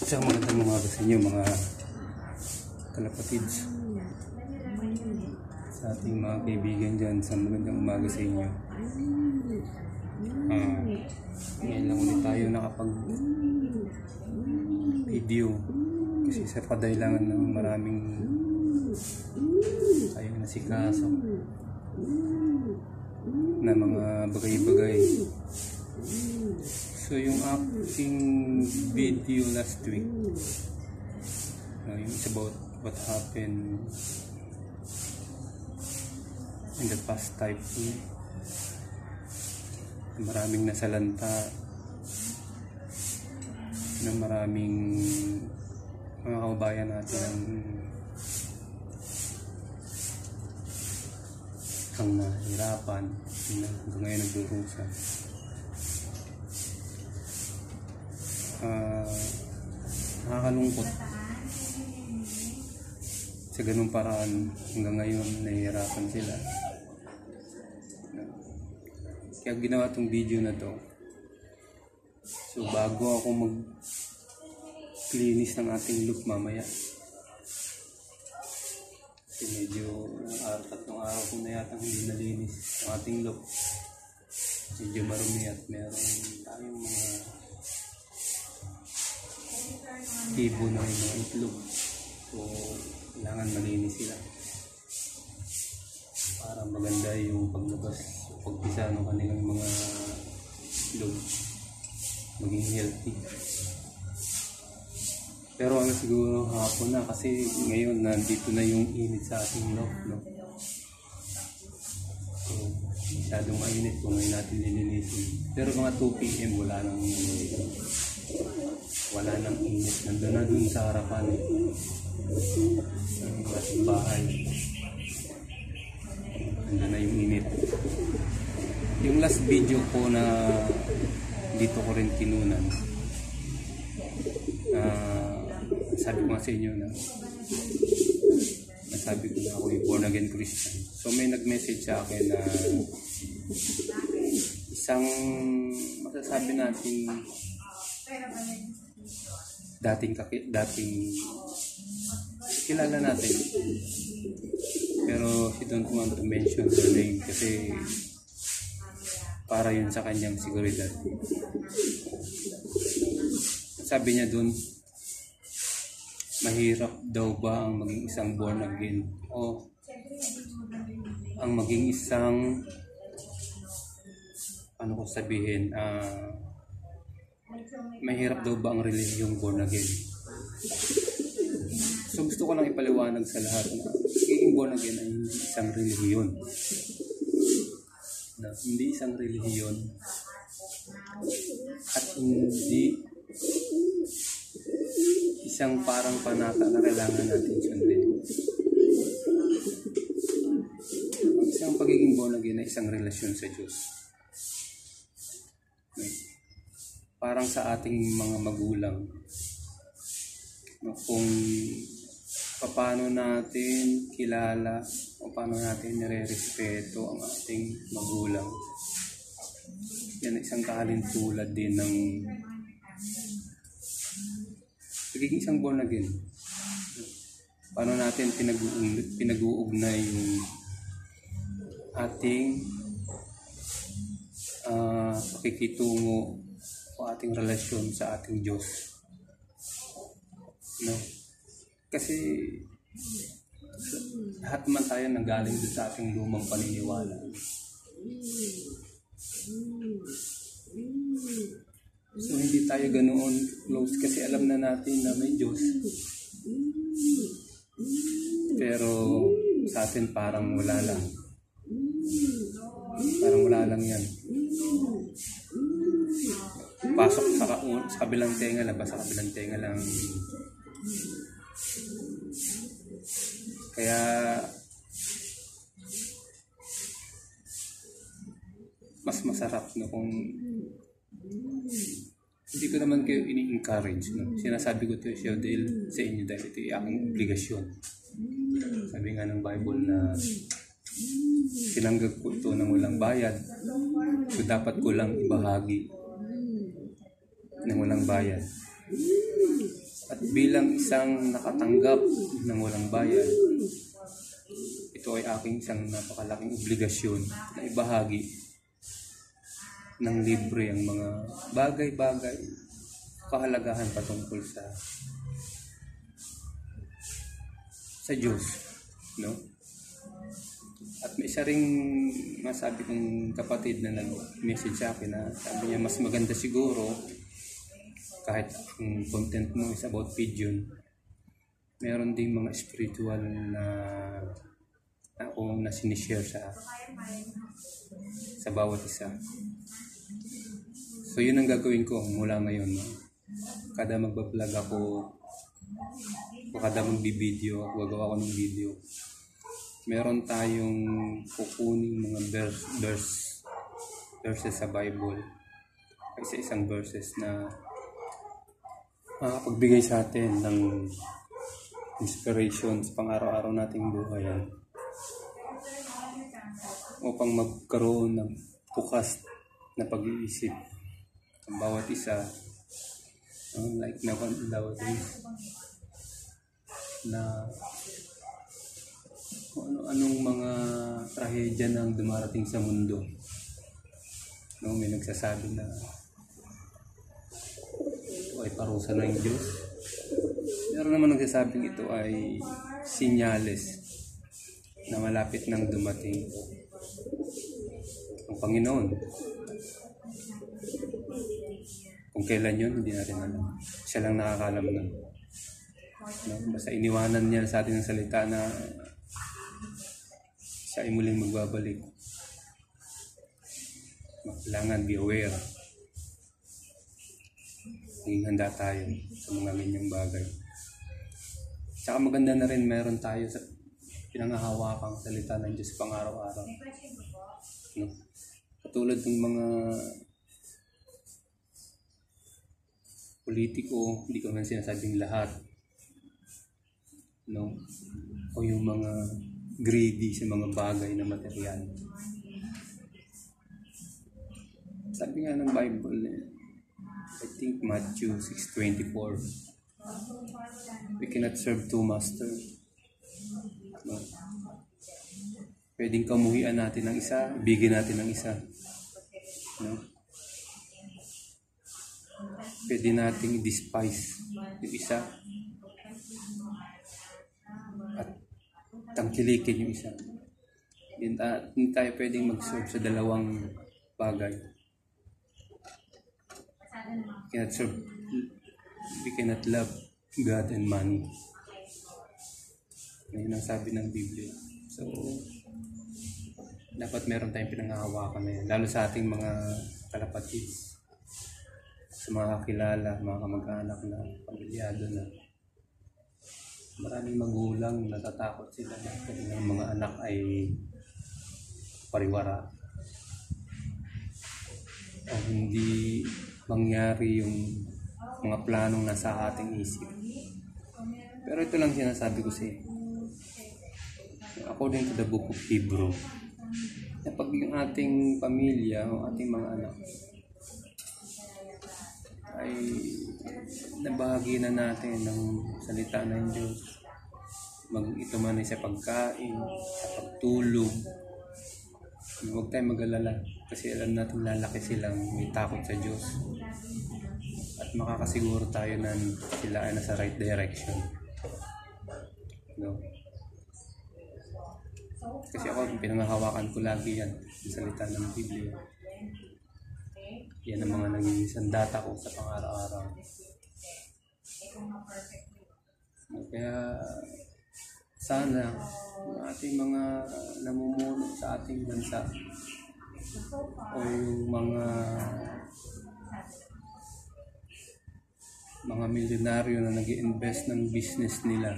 Isang magandang umaga sa inyo mga kalapatids, sa ating mga kaibigan dyan. Sa magandang umaga sa inyo. Ngayon lang ulit tayo nakapag video kasi sa kadailangan ng maraming tayong nasikaso na mga bagay-bagay. So yung aking video last week, it's about what happened in the past typhoon. Maraming nasalanta ng maraming mga kababayan natin ang nahirapan hanggang ngayon nagdurusa. Nakakalungkot sa ganung paraan, hanggang ngayon nahihirapan sila. Kaya ginawa tong video na to. So bago ako mag-cleanis ng ating loop mamaya, kasi medyo tatlong araw ko na yata hindi nalinis ang ating loop. Medyo marumi at meron tayong mga tibo na yung mga itlog. So kailangan malinis sila para maganda yung paglabas, pagpisa ng kanilang mga itlog, maging healthy. Pero ano, siguro hapon na kasi ngayon nandito na yung init sa ating loop, no? So masyadong mainit kung ngayon natin nilinisin. Pero mga 2 PM wala nang init. Nandun na dun sa harapan ng klaseng bahay. Nandun na yung init. Yung last video ko na dito ko rin kinunan, sabi ko nga sa inyo na nasabi ko na ako yung born again Christian. So may nag-message sa akin na isang masasabi natin dating kilala natin, pero she don't want to mention her name kasi para yun sa kanyang seguridad. Sabi niya dun, mahirap daw ba ang maging isang born again o ang maging isang, ano ko sabihin, mahirap daw ba ang relihiyong born again. So gusto ko lang ipaliwanag sa lahat na magiging born again ay hindi isang relihiyon, hindi isang relihiyon at hindi isang parang panata na kailangan natin sundin. Isang pagiging born again ay isang relasyon sa Diyos. Parang sa ating mga magulang, kung paano natin kilala o paano natin nire-respeto ang ating magulang, yan isang kahalintulad din ng pagiging isang born again. Paano natin pinag-uugnay yung ating pakikitungo o ating relasyon sa ating Diyos, no? Kasi lahat man tayo nanggaling doon sa ating lumang paniniwala. So hindi tayo ganoon close kasi alam na natin na may Diyos, pero sa atin parang wala lang yan. Pasok sa kabilang tenga, labas sa kabilang tenga lang. Kaya mas masarap na kung hindi ko naman kayo ini-encourage, no? Sinasabi ko ito sa inyo dahil ito yung aking obligasyon. Sabi nga ng Bible na tinanggap ko ito ng walang bayad So dapat ko lang ibahagi ng walang bayad. At bilang isang nakatanggap ng walang bayad, ito ay aking isang napakalaking obligasyon na ibahagi ng libre ang mga bagay-bagay, kahalagahan patungkol sa Diyos, no? At may isa ring masabi kong kapatid na nag-message sa akin na sabi niya mas maganda siguro kahit ang content mo is about pigeon, meron ding mga spiritual na akong na sinishare sa bawat isa. So yun ang gagawin ko mula ngayon, no? Kada magbablog ako o kada magbibideo ako, gagawa ko ng video, meron tayong kukuning mga verses sa Bible, isa-isang verses na makakapagbigay sa atin ng inspiration sa pang-araw-araw nating buhay upang magkaroon ng bukas na pag-iisip ang bawat isa, like nowadays na kung anong mga trahedya nang dumarating sa mundo, no? May nagsasabi na ito ay parusa ng Diyos. Meron naman nagsasabing ito ay sinyales na malapit nang dumating ang Panginoon. Kung kailan yun, hindi natin alam. Siya lang nakakalam nun. No? Basta iniwanan niya sa atin ng salita na siya ay muling magbabalik. Kailangan be aware. Maging handa tayo sa mga ganyang bagay. Tsaka maganda na rin meron tayo sa pinangahawakang salita ng Diyos pang-araw-araw. No? Katulad ng mga politiko, hindi ko man sinasabing lahat, no? O yung mga greedy sa mga bagay na material. Sabi nga ng Bible, I think Matthew 6:24, we cannot serve two masters. No? Pwedeng kamuhian natin ng isa, ibigin natin ng isa. No? Pwede nating despise yung isa at tangkilikin yung isa. Hindi tayo pwedeng mag-serve sa dalawang bagay. We cannot love God and money. Ngayon ang sabi ng Biblia. So, dapat meron tayong pinanghahawakan na yan. Lalo sa ating mga kalapatids, sa mga kakilala, mga kamag-anak na pamilyado na. Maraming magulang natatakot sila na kanilang mga anak ay pariwara. O hindi mangyari yung mga planong nasa ating isip. Pero ito lang sinasabi ko sa inyo. According to the book of Hebrew, na pag yung ating pamilya o ating mga anak ay nabahagi na natin ng salita ng Diyos, ito man ay sa pagkain, sa pagtulog, huwag tayong mag-alala kasi alam natin lalaki silang may takot sa Diyos at makakasiguro tayo na sila ay nasa right direction, no? Kasi ako pinangahawakan ko lagi yan sa salita ng Biblia. Yan ang mga naging sandata ko sa pang-araw-araw. Kaya sana ang ating mga namumuno sa ating bansa o yung mga milyonaryo na nag-i-invest ng business nila,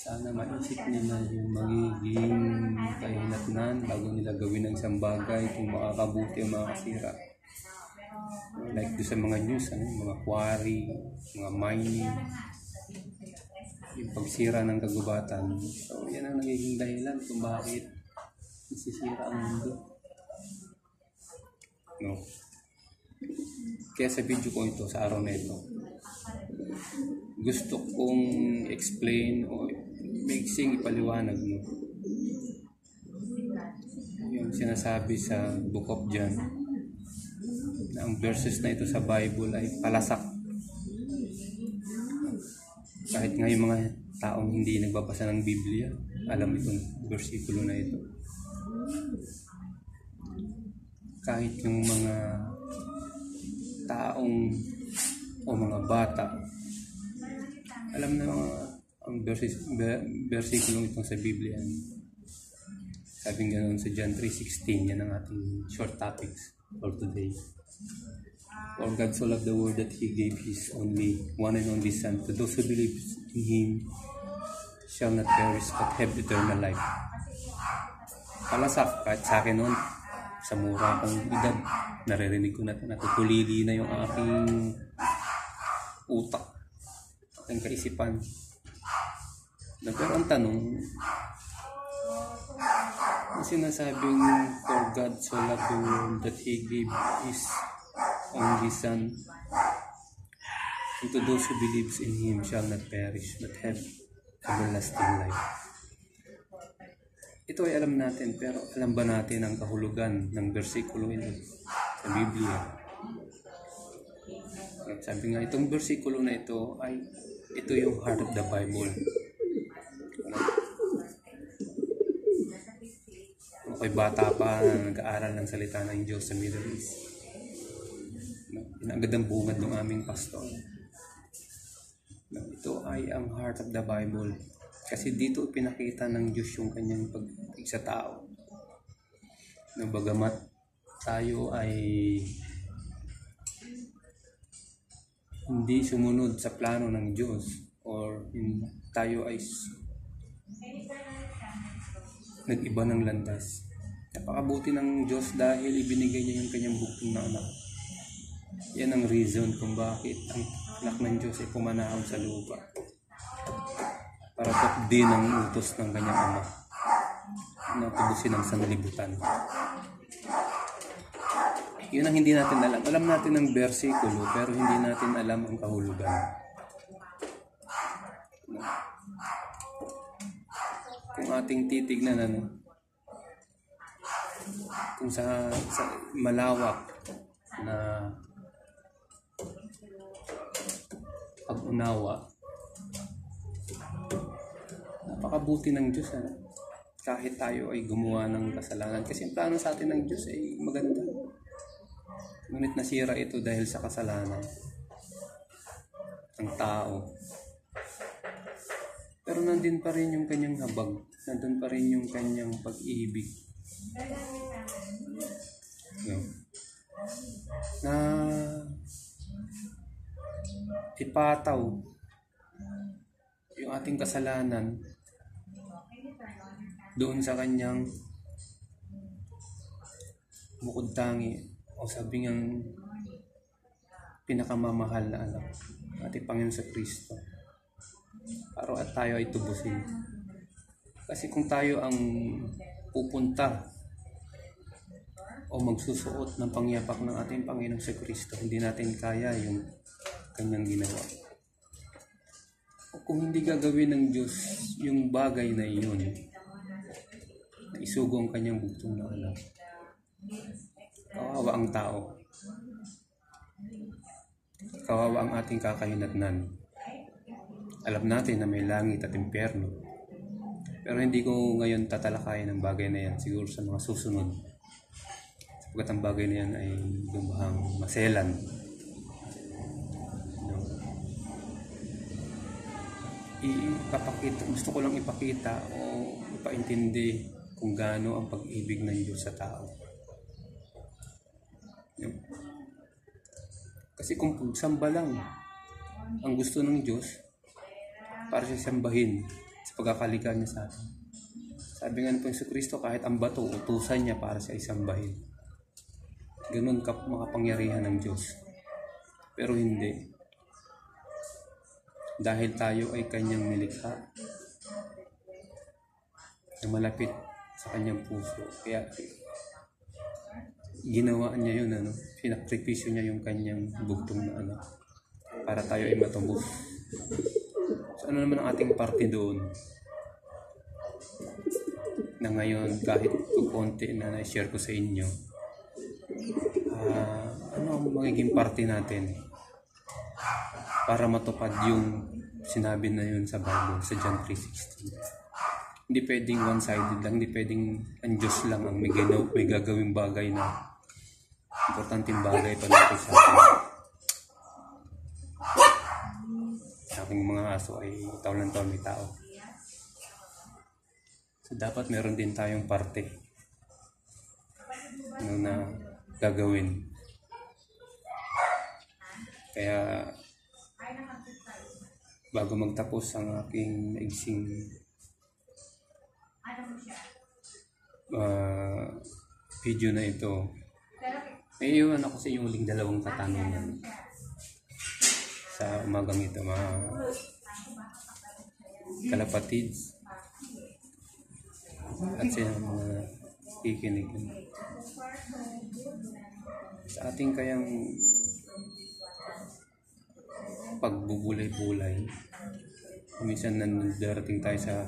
sana maisip nila yung magiging kahinatnan bago nila gawin ang isang bagay kung makakabuti o makakasira. Like doon sa mga news, mga quarry, mga mining, yung pagsira ng kagubatan. So yan ang nagiging dahilan kung bakit nasisira ang mundo. No? Kaya sa video ko ito, sa araw na ito, gusto kong explain o mixing ipaliwanag mo yung sinasabi sa Book of John na ang verses na ito sa Bible ay palasak. Kahit nga yung mga taong hindi nagbabasa ng Biblia, alam itong versikulo na ito. Kahit yung mga taong o mga bata, alam na ang versikulo itong sa Biblia. Sabi nga sa John 3:16, yan ang ating short topics for today. For God so loved the world that He gave His one and only Son, to those who believe in Him shall not perish but have eternal life. Palasak, kahit sa akin noon, sa mura kong edad, naririnig ko na natutulili na yung aking utak, aking kaisipan. Pero ang tanong, ang sinasabing for God so loved the world that He gave His only Son, and to those who believes in Him shall not perish but have everlasting life. Ito ay alam natin, pero alam ba natin ang kahulugan ng versikulo ito sa Biblia? Sabi nga, itong versikulo na ito ay ito yung heart of the Bible. Ako'y bata pa na nag-aaral ng salita ng Diyos sa Middle East. Inagad ang bungad ng aming pastor. Ito ay ang heart of the Bible. Kasi dito pinakita ng Diyos yung kanyang pag-ibig sa tao. Bagamat tayo ay hindi sumunod sa plano ng Diyos or tayo ay nag-iba ng landas. Napakabuti ng Diyos dahil ibinigay niya yung kanyang bugtong na anak. Yan ang reason kung bakit ang anak ng Diyos ay pumanahon sa lupa para din ang utos ng kanyang ama na tubusin ang sanlibutan. Yun ang hindi natin alam. Alam natin ang versikulo pero hindi natin alam ang kahulugan. Kung ating titignan kung sa malawak na pag-unawa, napakabuti ng Diyos kahit tayo ay gumawa ng kasalanan, kasi ang plano sa atin ng Diyos ay maganda, ngunit nasira ito dahil sa kasalanan ng tao. Pero nandun pa rin yung kanyang habag, nandun pa rin yung kanyang pag-ibig. Na ipataw yung ating kasalanan doon sa kanyang bukod tangi o sabi niyang pinakamamahal na anak, ating Panginoon sa Kristo, para at tayo ay tubusin. Kasi kung tayo ang pupunta o magsusuot ng pangyapak ng ating Panginoon sa Kristo, hindi natin kaya yung kanyang ginawa. O kung hindi gagawin ng Diyos yung bagay na iyon, na isugo ang kanyang bugtong na anak, kawawa ang tao. Kawawa ang ating kakahinatnan. Alam natin na may langit at impyerno. Pero hindi ko ngayon tatalakayin ang bagay na yan, siguro sa mga susunod. Sapagkat ang bagay na yan ay lumahang maselan. Gusto ko lang ipakita o ipaintindi kung gaano ang pag-ibig ng Diyos sa tao. Kasi kung pagsamba lang ang gusto ng Diyos para siya sambahin sa pagkakalikha niya sa atin. Sabi nga ng Panginoon Kristo, kahit ang bato, utusan niya para siya isambahin. Ganun makapangyarihan ng Diyos. Pero hindi. Dahil tayo ay kanyang nilikha na malapit sa kanyang puso. Kaya ginawa niya yun, sinakripisyo niya yung kanyang bugtong na para tayo ay matubos. So ano naman ang ating parte doon? Na ngayon, kahit konti na na-share ko sa inyo, ano ang magiging parte natin para matupad yung sinabi na yun sa Bible, sa John 3:16. Hindi pwedeng one-sided lang, hindi pwedeng ang Diyos lang ang may gagawing bagay na importanteng bagay para sa atin. Sa aking mga aso ay taon ng taon may tao. So dapat meron din tayong parte na gagawin. Kaya bago magtapos ang aking maigsing video na ito, may iwan ako sa inyong uling dalawang katanungan sa umagang ito, mga kalapatids at sa mga kikinig. Sa ating kayang pagbubulay-bulay, minsan darating tayo sa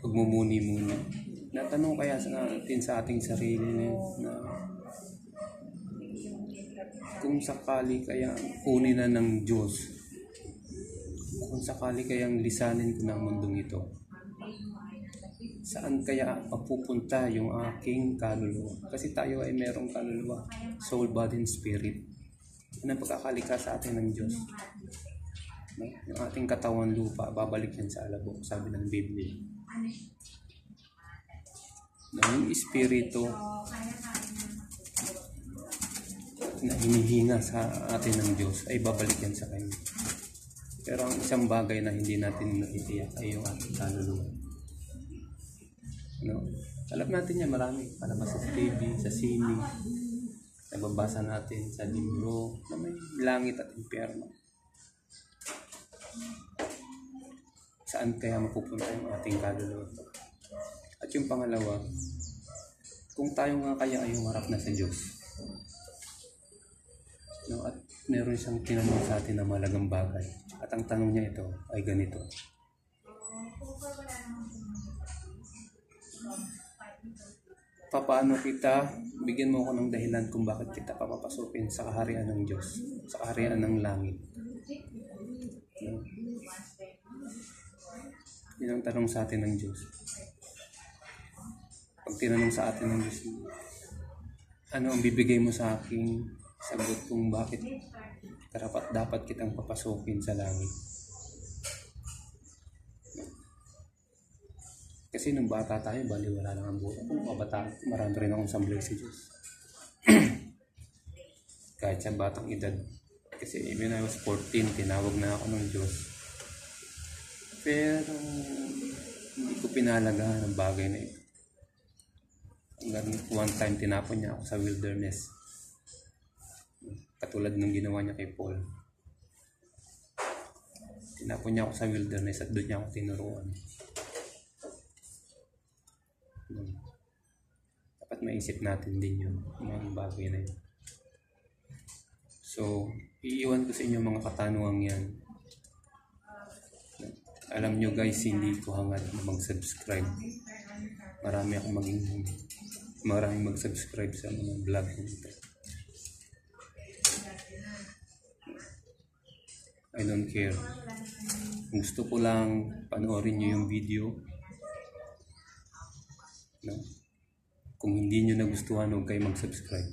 pagmumuni-muni. Natanong kaya natin sa ating sarili na kung sakali kaya kunin na ng Diyos, kung sakali kayang lisanin ko ng mundong ito, saan kaya papupunta yung aking kaluluwa? Kasi tayo ay merong kaluluwa, soul, body, and spirit. Yan ang pagkakalika sa atin ng Diyos. Yung ating katawan lupa, babalik yan sa alabok, sabi ng Biblia. Yung espiritu na hinihinga sa atin ng Diyos ay babalik yan sa Kanya. Pero ang isang bagay na hindi natin nakitiyak ay yung ating kaluluwa. Alam natin yan, marami palabas sa TV, sa sini, nababasa natin sa libro na may langit at impyerno. Saan kaya mapupunta yung ating kaluluwa? At yung pangalawa, kung tayo nga kaya ay humarap na sa Diyos, at meron siyang tinanong sa atin na malagang bagay, at ang tanong niya ito ay ganito: paano kita, bigyan mo ako ng dahilan kung bakit kita papapasukin sa kaharian ng Diyos, sa kaharian ng langit. Yan ang tanong sa atin ng Diyos. Pag tinanong sa atin ng Diyos, ano ang bibigay mo sa aking sagot kung bakit karapat dapat kitang papasukin sa langit? Kasi nung bata tayo, baliwala lang ang buhay. Kung mga bata, marami rin akong samblay sa Diyos. Kahit sa batang edad. Kasi when I was 14, tinawag na ako ng Diyos. Pero hindi ko pinalagahan ang bagay na ito. Hanggang one time, tinapon niya ako sa wilderness. Katulad ng ginawa niya kay Paul. Tinapon niya ako sa wilderness at doon niya ako tinuruan. Dapat maisip natin din yun, mga bagay na yun. So, iiwan ko sa inyo mga katanungan yan. Alam nyo guys, hindi ko hangad na mag-subscribe. Maraming mag-subscribe sa mga vlog nito. I don't care. Gusto ko lang panoorin nyo yung video. Kung hindi nyo nagustuhan, huwag kayo mag-subscribe.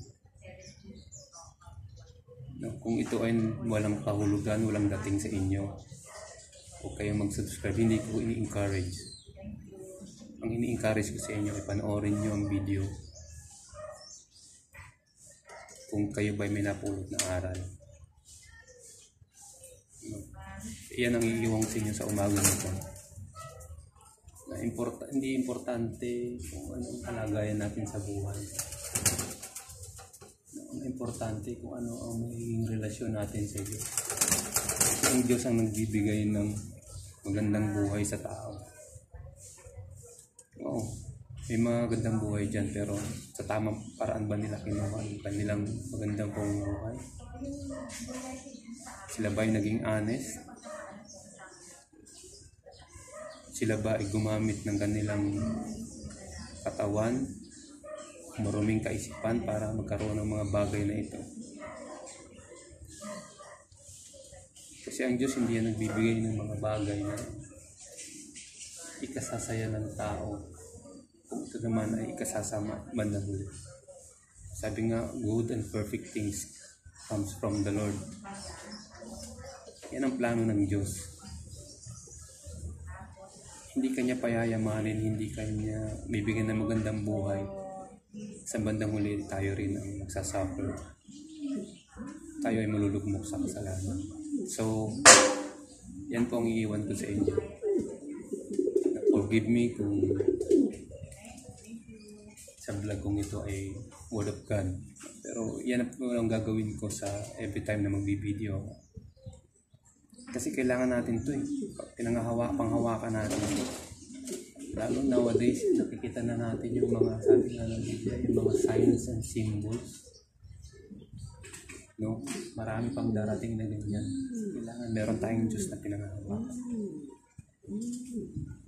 Kung ito ay walang kahulugan, walang dating sa inyo, huwag kayo mag-subscribe. Hindi ko ini-encourage. Ang ini-encourage ko sa inyo ay panoorin nyo ang video kung kayo ba'y may napulot na aral. Iyan ang iiwang sa inyo sa umaga nito. Hindi importante kung anong kalagayan natin sa buhay. Ang importante kung ano ang magiging relasyon natin sa Diyos. Kasi ang Diyos ang nagbibigay ng magandang buhay sa tao. Oo. May mga gandang buhay dyan, pero sa tamang paraan ba nila kinuha yung kanilang magandang pamumuhay? Sila ba ay naging honest? Sila ba ay gumamit ng kanilang katawan, maruming kaisipan para magkaroon ng mga bagay na ito? Kasi ang Diyos hindi yan nagbibigay ng mga bagay na ikasasaya ng tao, kung ito naman ay ikasasama bandang huli. Sabi nga, good and perfect things comes from the Lord. Yan ang plano ng Diyos. Hindi kanya payayamanin, hindi kanya bibigyan ng magandang buhay. Sa bandang huli, tayo rin ang magsasuffer. Tayo ay malulugmok sa kasalanan. So, yan po ang iiwan ko sa inyo. Forgive me kung sa vlog kong ito ay word of God. Pero yan ang gagawin ko sa every time na magbibideo ako. Kasi kailangan natin ito eh. Panghawakan natin ito. Lalo nowadays, nakikita na natin yung mga, sabi nga ng Biblia, yung mga signs and symbols. No? Marami pang darating na ganyan. Kailangan meron tayong Diyos na pinanghahawakan.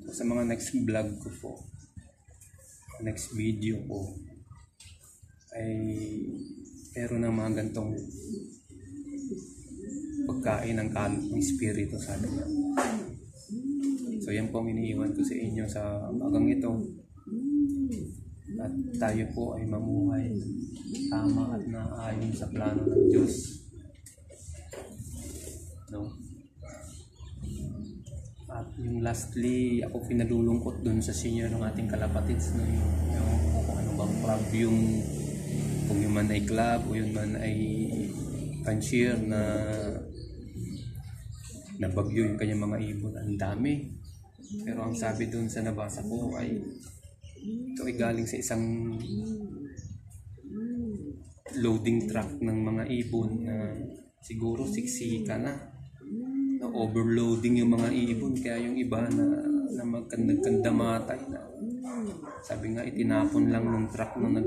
So, sa mga next vlog ko po, next video ko, ay meron ng mga gantong pagkain ng kalot ng espiritu sa atin. So yan po ang iniiwan ko sa inyo sa umagang ito. At tayo po ay mamuhay tama at naayon sa plano ng Diyos. No? At yung lastly, ako pinalulungkot dun sa senior ng ating kalapatids, no? yung kung ano bang club yung, kung yung man ay club o yung man ay pansier na bagyo yung kanyang mga ibon. Ang dami. Pero ang sabi dun sa nabasa ko ay ito ay galing sa isang loading truck ng mga ibon na siguro siksika na overloading yung mga ibon, kaya yung iba na nagkandamatay na sabi nga itinapon lang ng truck na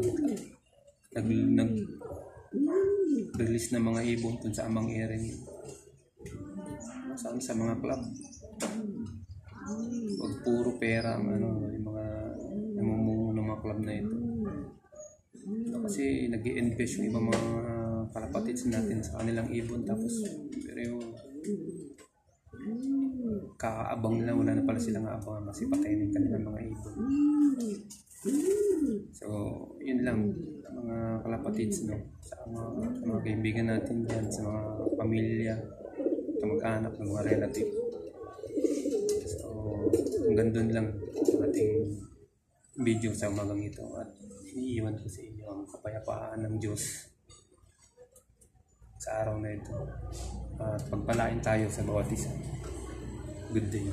nag-release ng mga ibon kung sa amang area. Saan sa mga club, pag puro pera ang yung mga namumuno ng mga club na ito. Kasi nag-i-invest yung ibang mga kalapatids natin sa kanilang ibon, tapos pero yung kakaabang nila, wala na pala silang aabangan kasi patayin yung kanilang mga ibon. So yun lang mga kalapatids, no? Sa mga kaibigan natin dyan, sa mga pamilya, sa mag-anak ng mga relative. So hanggang doon lang ang ating video sa umagang ito, at iniiwan ko sa inyo ang kapayapaan ng Diyos sa araw na ito, at pagpalain tayo sa bawat isa. Good day.